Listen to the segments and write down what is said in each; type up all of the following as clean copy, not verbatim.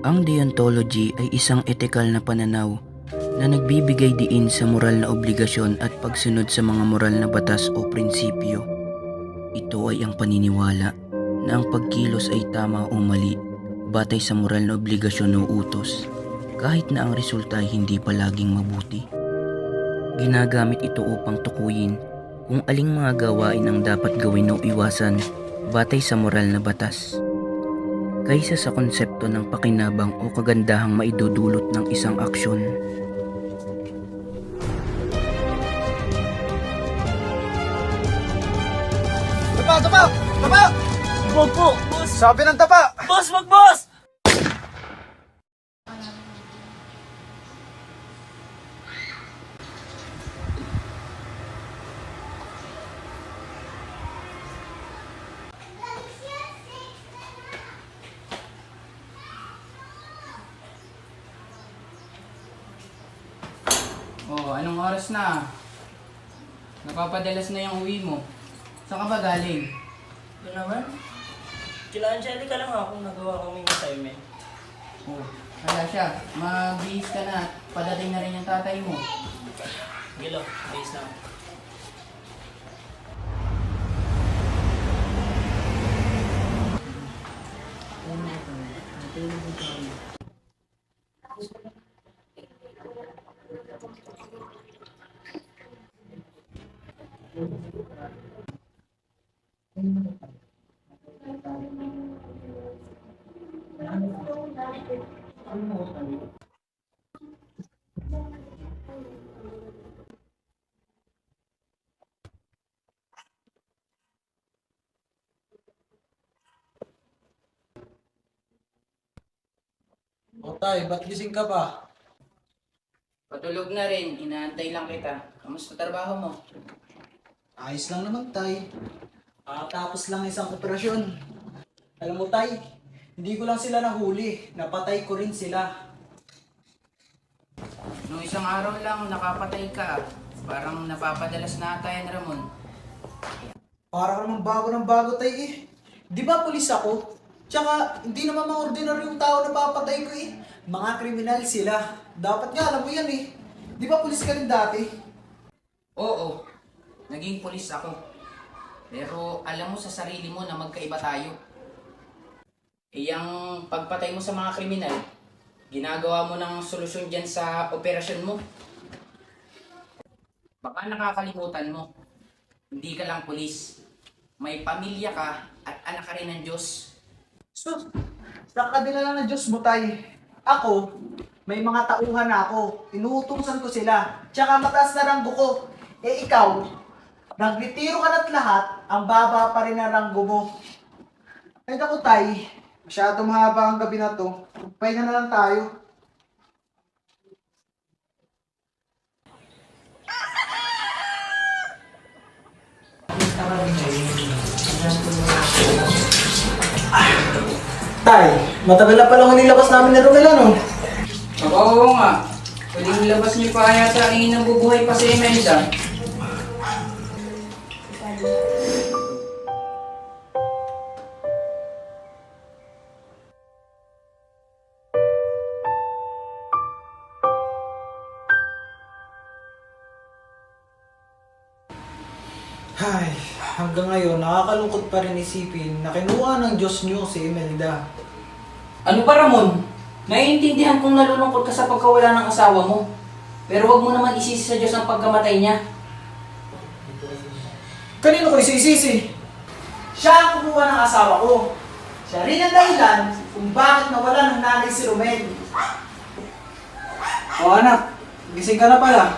Ang deontology ay isang etikal na pananaw na nagbibigay diin sa moral na obligasyon at pagsunod sa mga moral na batas o prinsipyo. Ito ay ang paniniwala na ang pagkilos ay tama o mali batay sa moral na obligasyon o utos, kahit na ang resulta ay hindi palaging mabuti. Ginagamit ito upang tukuyin kung aling mga gawain ang dapat gawin o iwasan batay sa moral na batas, kaysa sa konsepto ng pakinabang o kagandahang maidudulot ng isang aksyon. Tapa! Tapa! Tapa! Wag po, boss! Sabi ng tapa! Boss, wag boss! Oh, anong oras na? Napapadalas na yung uwi mo. Saan ka ba galing? Ito naman. Kila Angelica lang akong nagawa kaming assignment. Oh, kaya siya. Mabihis ka na at padating na rin yung tatay mo. Gilo, base lang. O tay, ba't gising ka pa? Patulog na rin. Inaantay lang kita. Kamusta trabaho mo? Ayos lang naman tay. Tapos lang isang operasyon. Alam mo tay, hindi ko lang sila nahuli. Napatay ko rin sila. Nung isang araw lang, nakapatay ka. Parang napapadalas na ata yan, Ramon. Para ka naman bago ng bago tay eh. Di ba pulis ako? Tsaka hindi naman mga ordinaryong tao na papatay ko eh. Mga kriminal sila. Dapat nga alam mo yan eh. Di ba pulis ka rin dati? Oo, naging pulis ako. Pero alam mo sa sarili mo na magkaiba tayo. Yung pagpatay mo sa mga kriminal, ginagawa mo ng solusyon dyan sa operasyon mo. Baka nakakalimutan mo, hindi ka lang pulis. May pamilya ka at anak ka rin ng Diyos. So, sa kabila ng Diyos mo tay, ako, may mga tauhan na ako. Inuutusan ko sila. Tsaka mataas na ranggo ko. Eh ikaw, nagretiro ka na't lahat, ang baba pa rin ang ranggo mo. Ay naku tay, masyadong mahaba ang gabi na to. Pahinga na lang tayo. Tay, matagal na palang nilabas namin ni Romel, ano? Oo nga, pwedeng labas niyo pa yata ang nabubuhay pa si Imelda. Ay, hanggang ngayon, nakakalungkot pa rin isipin na kinuha ng Diyos niyo si Imelda. Ano ba, Ramon? Naiintindihan kong nalulungkot ka sa pagkawala ng asawa mo. Pero wag mo naman isisi sa Diyos ang pagkamatay niya. Kanino ko isisisi? Siya ang kumuha ng asawa ko. Siya rin ang dahilan kung bakit nawala ng nanay si Romel. O anak, gising ka na pala.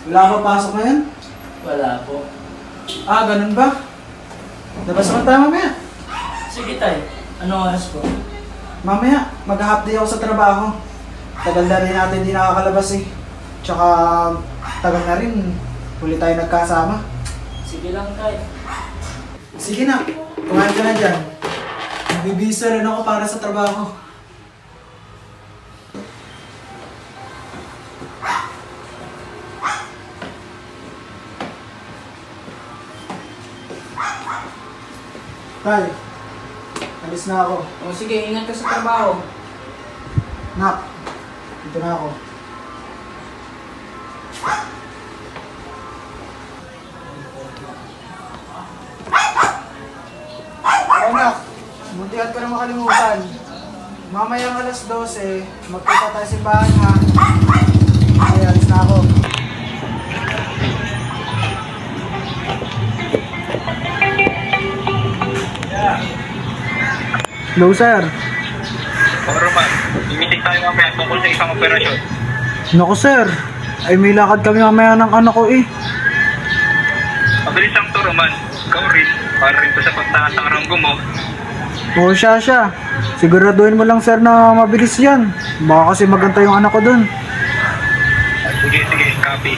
Wala ka pasok ngayon? Wala po. Ah, ganun ba? Labas naman tayo mamaya. Sige tay, anong oras po? Mamaya, mag-half day ako sa trabaho. Tagal na rin natin hindi nakakalabas eh. Tsaka, tagal na rin, huli tayo nagkasama. Sige lang tay. Sige na, kumain ka na dyan. Nagbibisa rin ako para sa trabaho. Tay, alis na ako. O sige, ingat ka sa trabaho. Nak, dito na ako. Oh, Nak, muntihan ko na makalimutan. Mamayang alas 12, magkita tayo sa simbahan ha. Okay, alis na ako. Hello, sir. Roman, imitik tayo mamaya tungkol sa isang operasyon. Naku, sir. Ay, may lakad kami mamaya ng anak ko eh. Mabilis lang to, Roman. Ikaw rin, para rin to sa pagtaas ng ranggo mo. Oo, siya. Siguraduhin mo lang, sir, na mabilis yan. Baka kasi maganta yung anak ko dun. Sige, copy.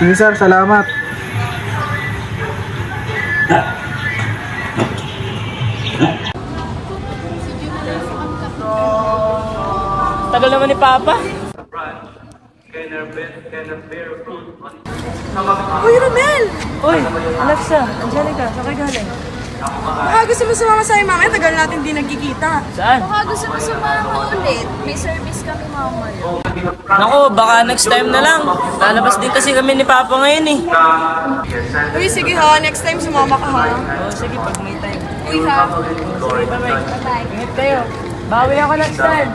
Sige, sir. Salamat. Tagal naman ni Papa. Uy, Romel! Uy, Alexa, Angelica, saan kayo galing? Baka gusto mo sumama sa'yo mamaya, tagal natin di nagkikita. Saan? Baka gusto mo sumama ulit. May service kami mamaya. Naku, baka next time na lang. Lalabas din kasi kami ni Papa ngayon eh. Uy, sige ha, next time sumama ka ha. Oh, sige, pag may time. Uy ha. Sige, bye-bye. Bye-bye. Ingat kayo. Bawi ako next time.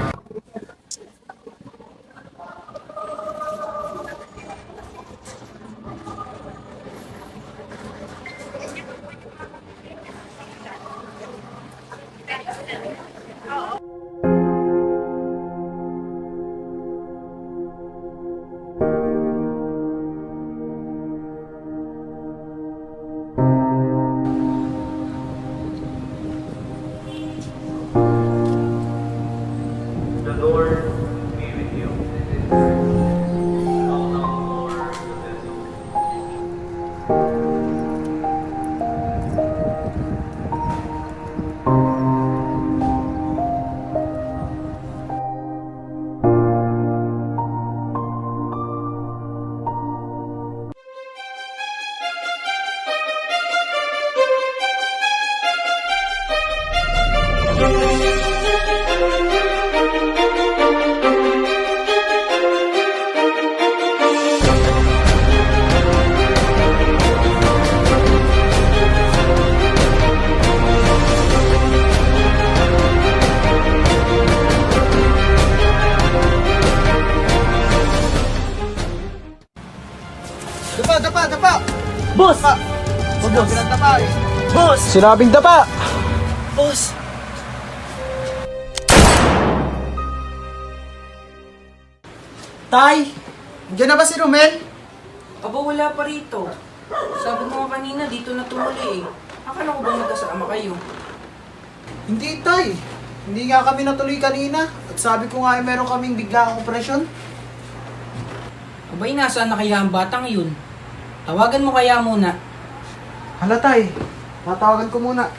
Dapa! Boss! Huwag ng dapa eh. Boss! Sinabing dapa! Boss! Tay! Diyan na ba si Romel? Aba, wala pa rito. Sabi mo nga kanina, dito na tumuli eh. Akala ko ba magkasama kayo? Hindi, Tay. Hindi nga kami natuloy kanina. At sabi ko nga meron kaming biglaang operasyon. Abay, nasaan na kaya ang batang yun? Tawagan mo kaya muna. Hala, Tay. Tatawagan ko muna.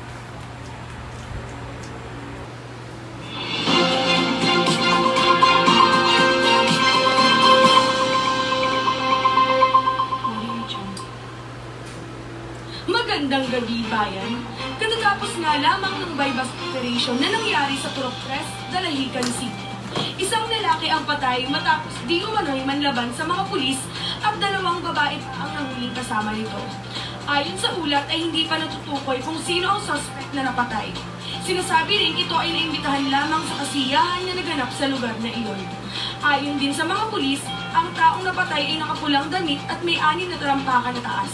Magandang gabi, bayan. Katatapos nga lamang ng bypass operation na nangyari sa Turok Press, Dalahican City. Isang lalaki ang patay matapos di umano'y manlaban sa mga pulis at dalawang babae pa ang nanghuling kasama nito. Ayon sa ulat ay hindi pa natutukoy kung sino ang suspect na napatay. Sinasabi rin ito ay naimbitahan lamang sa kasiyahan na naganap sa lugar na iyon. Ayon din sa mga pulis, ang taong napatay ay nakapulang damit at may 6 na tarampakan na taas.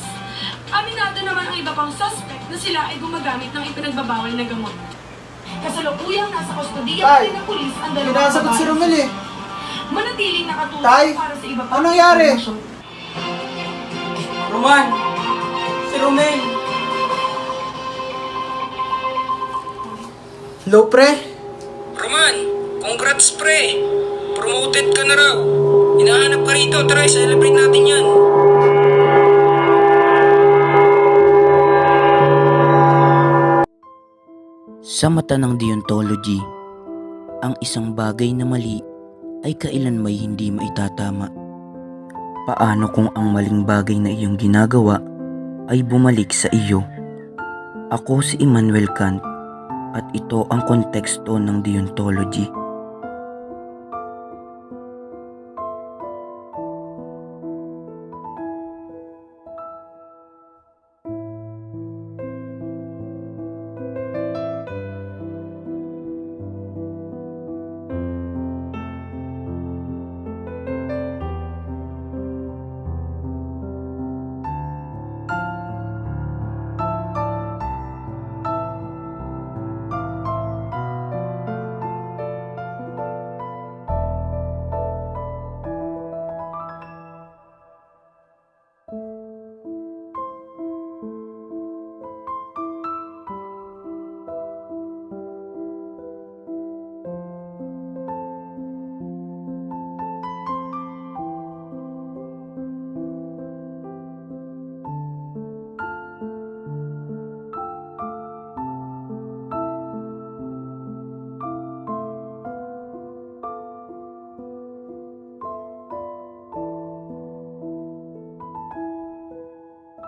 Aminado naman ang iba pang suspect na sila ay gumagamit ng ipinagbabawal na gamot. Kasalukuyang nasa kustodiya pa Tay, rin ng pulis ang dalawang Pinasagot si Romel eh. Manatiling nakatulong Tay, para sa iba pang anong nangyari? impormasyon. Roman! Si Romel! Hello, pre? Roman, congrats pre! Promoted ka na raw. Hinahanap ka rito, tara, celebrate natin yan. Sa mata ng deontology, ang isang bagay na mali ay kailanmay hindi maitatama. Paano kung ang maling bagay na iyong ginagawa ay bumalik sa iyo? Ako si Immanuel Kant at ito ang konteksto ng deontology.